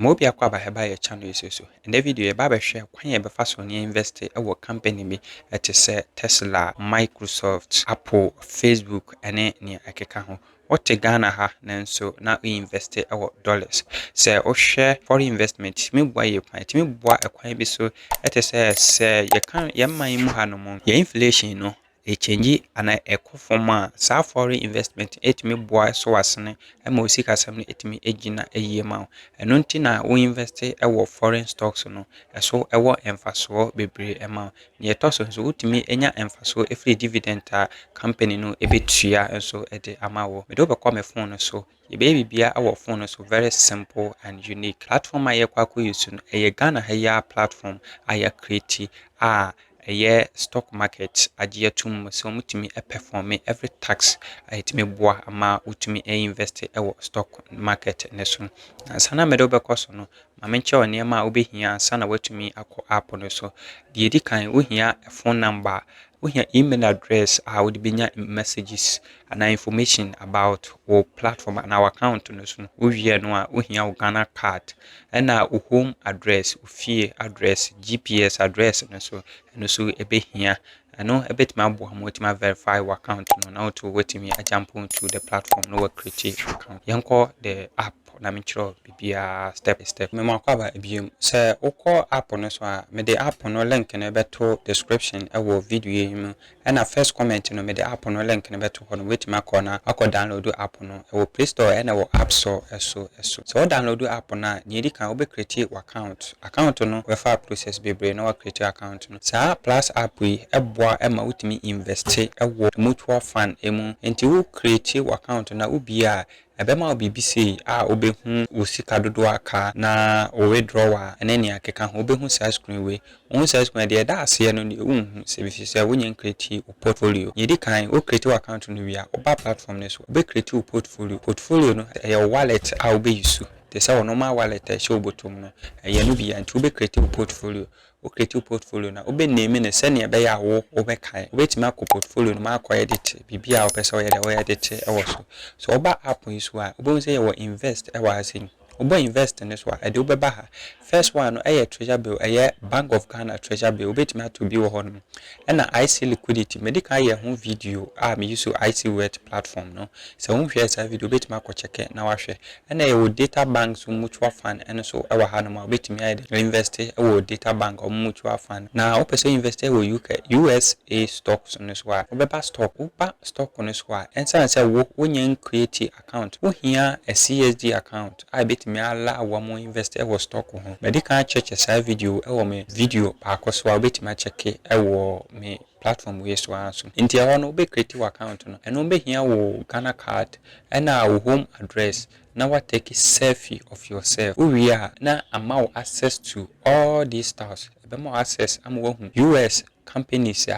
Mobi akwa ba heba ye channel iseso. In the video ye ba be share kwan ye be fa so ne invest e wo company bi ete se Tesla, Microsoft, Apple, Facebook ene ne akeka ho. Wote Ghana ha nanso na we invest e wo dollars. Se o share foreign investment me bua ye kwan, me bua e kwan bi so ete se ye kan ye man mu ha no mo. Ye inflation no e change ana ekofoma sa foreign investment etimi boa so asene ema osikasam no etimi egina eyema eno nti na wo invest ewo foreign stocks no eso ewo emfaso bebre ema ne etoso so utimi enya emfaso efri dividend a company no ebetua enso ede amawo me do be kwa me phone no so ye be bibia ewo phone no so very simple and unique platform aye kwa ko use no eye Ghana haya platform aye create stock market agia tum so mutimi perform every tax itimi boa ama utimi invest stock market ne so sana me do be koso no ma menche one ma obehia sana watumi akọ app no so de edi kan ohia phone number ohia email address would be messages and information about our platform and our account no so ohia no a ohia Ghana card and home address fie address GPS address no so ebehia ano ebetima abo amotima verify your account no na to wetimi jump to the platform no work create account yanko the app na menchro bibia step by step me makwa ba ebiem se ukọ app no so a me the app no link no beto description ewo video yi na first comment no me the app no link no beto ho no wetimi akọ download app no ewo Play Store and ewo App Store eso so download app na ni kan obe create account no we fa process bebre na we create account no sa plus app yi eboa ema utimi invest ewo mutual fund emu enti wo create account na ubia ebema obibisi obehu osika dodo aka na o withdraw ene ne akeka ho obehu size screen we on size screen de da ase no ne unhu se bi se wonye create portfolio yedi kan o create account no wi a oba platform ne so obe create portfolio no e wallet obe use they say normal wallet show bottom no ye no bia nti obe create portfolio o create portfolio na obe name ne se ne be ya wo obe kai obetimi akọ portfolio no ma akọ edit bibia opese o ye de o edit ewo so oba app yi so a obo say you invest ewa asin obo invest in this one e de obeba ha first one no treasure bill Bank of Ghana treasure bill obetimi to bi wo ho no na IC liquidity medical ye ho video me use IC wet platform no so won hwe sa video obetimi akọ check na wa hwe na ye data bank so mutual fund ene so ewa ha no ma obetimi aye de invest ewo data bank or mutual fund na opese invest ewo USA stocks no so a obeba stock no so a ensan say wo nyen create account wo hia a CSD account betimi ala awamo invest ewo stock ho medical check sa video ewo me video pa akoso a betimi check ewo me platform we so aso nti e no be create account no eno be hia wo Ghana card na wo home address na what take selfie of yourself we are na allow access to all these stars be more access am wo US companies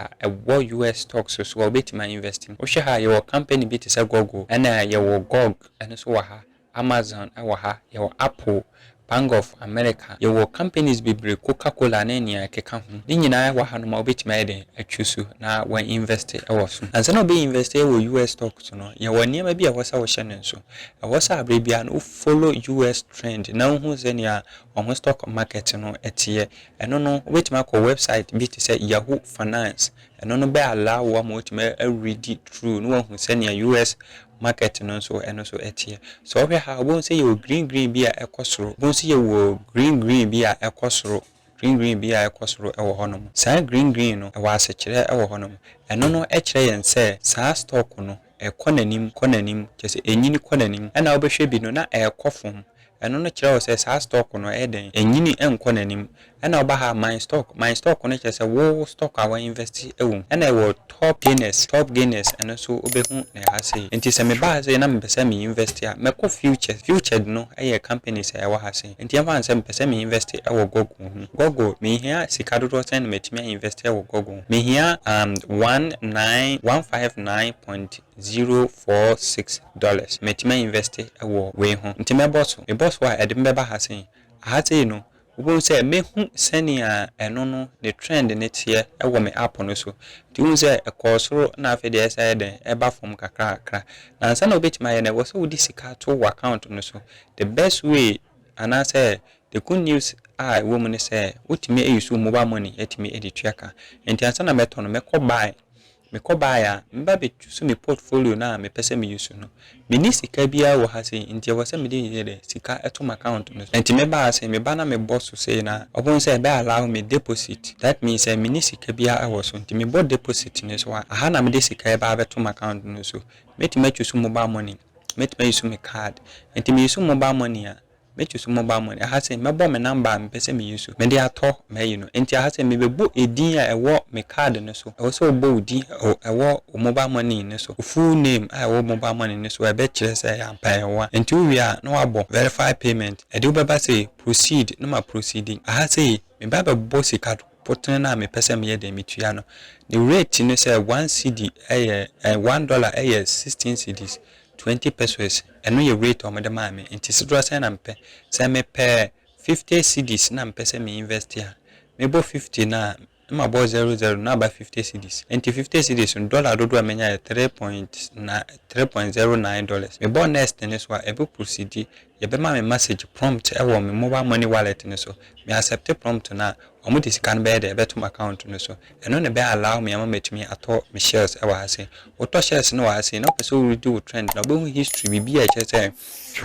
US stocks so betimi investing o ha your company bit say Google na your Gog and so ha Amazon ha your Apple Bank of America your companies be Coca-Cola na nia keka ho ni nyina wa ha no ma obetimi eden atwusu na when invest so and no be invest US stocks no ye woni ma bi a wosa wo hye nso a wosa abre bia no follow US trend na hu ze nia on stock market no etie eno no obetimi akọ website bi te say Yahoo Finance eno no be allow wa mo otimi read through no hu se nia US market no so eno so etie so we ha won say you green bi a ekosoro won say you green bi a ekosoro green bi a ekosoro ewo honom sa green no ewa asechire ewo honom eno no ekire yen say sa stock no ekonanim kese enyini konanim ena obehwe bi no na ekofom eno no kire o say sa stock no eden enyini enkonanim ena oba ha my stock no kese wo stock awa invest ewo ena ewo top gainers eno so obehu na ha say enti se me ba say na me pese me invest ya me ko future no companies ewa ha say enti am say me pese me invest ewo Google me here sika dodo sen metimi invest ewo Google me here $199.046 metimi invest ewo we ho enti me boss wa edem be ba ha say no wo say mehu senia eno no the trend ne tie ewo me app no so ti wo say ekosoro na afi de say den eba form kakra na nsa na obetima ye na wo so wo di sika to account no so the best way And I say the good news woman say what me use mobile money at me edit tracker. And the answer na beto no me ko buy a mba be choose me portfolio na me pese me use no. Me ni sika bia wo ha sei nti wo se me dey here sika eto my account no. Nti me ba say me ba na me boss say na obon say be allow me deposit. That means say me ni sika bia e wo so nti me bought deposit ni so aha na me dey sika e ba beto my account no so. Make me choose mobile money. Make me use my card. Nti me use mobile money a me choose mobile money. I say me bo me number me pese me use. Me dey ato me you know. Nti I say me be bo edin a ewo me card no so. I say bo edin ewo mobile money no so. Full name ewo mobile money no so. E be kire say ampa ewa. Nti we are no abo verify payment. E dey be say proceed no ma proceeding. I say me ba be bo sika potene na me pese me ye dey metua no. The rate no say 1 cedi $1 16 cedis. 20 pesos eno ye rate o me de ma me nti sidro say na mpe say me pay 50 cedis na mpe say me invest ya me bo 50 na ma bo 00 na ba 50 cedis nti 50 cedis dollar dodo amenya 3.09 dollars me bo next ne so e be proceed ye be ma me message prompt e wo me mobile money wallet ne so me accept prompt na omo de sika no be de be to my account no so eno ne be allow me ama metumi ato me shares e wa ha say oto shares no wa ha say na person we do trend na be history bibi a che say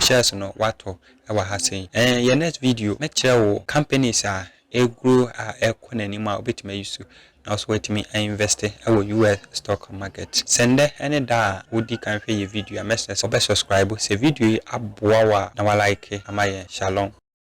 shares no wato e wa ha say your next video make sure wo companies a e grow a e konani ma obetumi use na so wetumi invest e wo US stock market sende any da wodi kan hwe ye video a message obe subscribe say video aboa wa na wa like amaye shalom.